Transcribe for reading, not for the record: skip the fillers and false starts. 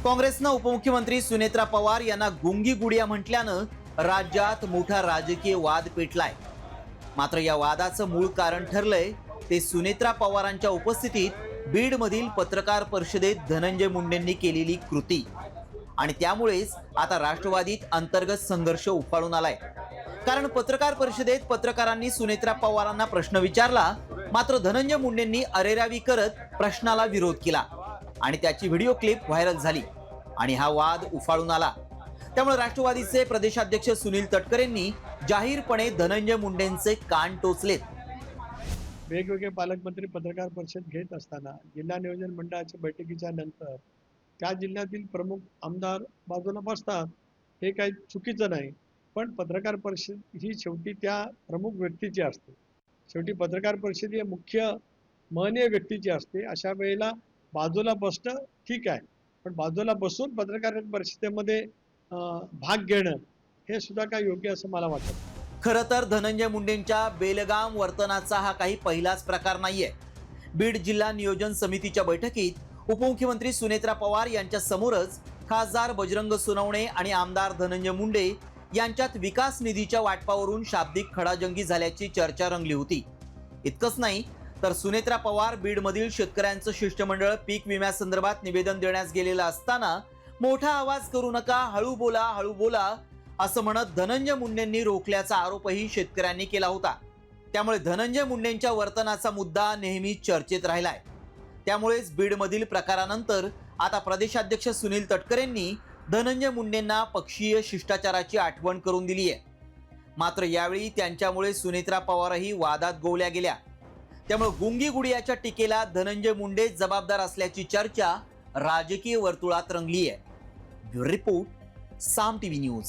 काँग्रेसनं उपमुख्यमंत्री सुनेत्रा पवार यांना गुंगी गुडिया म्हटल्यानं राज्यात मोठा राजकीय वाद पेटलाय। मात्र या वादाचं मूळ कारण ठरलंय ते सुनेत्रा पवारांच्या उपस्थितीत बीडमधील पत्रकार परिषदेत धनंजय मुंडेंनी केलेली कृती आणि त्यामुळेच आता राष्ट्रवादीत अंतर्गत संघर्ष उफाळून आलाय। कारण पत्रकार परिषदेत पत्रकारांनी सुनेत्रा पवारांना प्रश्न विचारला, मात्र धनंजय मुंडेंनी अरेरावी करत प्रश्नाला विरोध केला आणि त्याची व्हिडिओ क्लिप व्हायरल झाली आणि हा वाद उफाळून आला। त्यामुळे राष्ट्रवादीचे प्रदेशाध्यक्ष सुनील तटकरेंनी जाहीरपणे धनंजय मुंडेंचे कान टोचलेत। वेगवेगळे पालकमंत्री पत्रकार परिषद घेत असताना जिल्हा नियोजन मंडळाच्या बैठकीच्या नंतर त्या जिल्ह्यातील प्रमुख आमदार बाजूला बसतात, हे काही चुकीचं नाही। पण पत्रकार परिषद ही शेवटी त्या प्रमुख व्यक्तीची असते, शेवटी पत्रकार परिषद ही मुख्य महनीय व्यक्तीची असते। अशा वेळेला बाजूला बसणं ठीक आहे, पण बाजूला बसून पत्रकार परिषदेमध्ये भाग घेणं हे सुद्धा काय योग्य असं मला वाटतं। खरं तर धनंजय मुंडेंच्या बेलगाम वर्तनाचा हा काही पहिलाच प्रकार नाहीये। बीड जिल्हा नियोजन समितीच्या बैठकीत उपमुख्यमंत्री सुनेत्रा पवार यांच्या समोरच खासदार बजरंग सोनवणे आणि आमदार धनंजय मुंडे यांच्यात विकास निधीच्या वाटपावरून शाब्दिक खडाजंगी झाल्याची चर्चा रंगली होती। इतकंच नाही तर सुनेत्रा पवार बीडमधील शेतकऱ्यांचं शिष्टमंडळ पीक विम्यासंदर्भात निवेदन देण्यास गेलेलं असताना मोठा आवाज करू नका, हळू बोला असं म्हणत धनंजय मुंडेंनी रोखल्याचा आरोपही शेतकऱ्यांनी केला होता। त्यामुळे धनंजय मुंडेंच्या वर्तनाचा मुद्दा नेहमी चर्चेत राहिलाय। त्यामुळेच बीडमधील प्रकारानंतर आता प्रदेशाध्यक्ष सुनील तटकरेंनी धनंजय मुंडेंना पक्षीय शिष्टाचाराची आठवण करून दिली आहे। मात्र यावेळी त्यांच्यामुळे सुनेत्रा पवारही वादात गोवल्या गेल्या। त्यामुळे गुंगी गुडियाच्या टीकेला धनंजय मुंडे जबाबदार असल्याची चर्चा राजकीय वर्तुळात रंगली आहे। ब्युरो रिपोर्ट, साम टीव्ही न्यूज।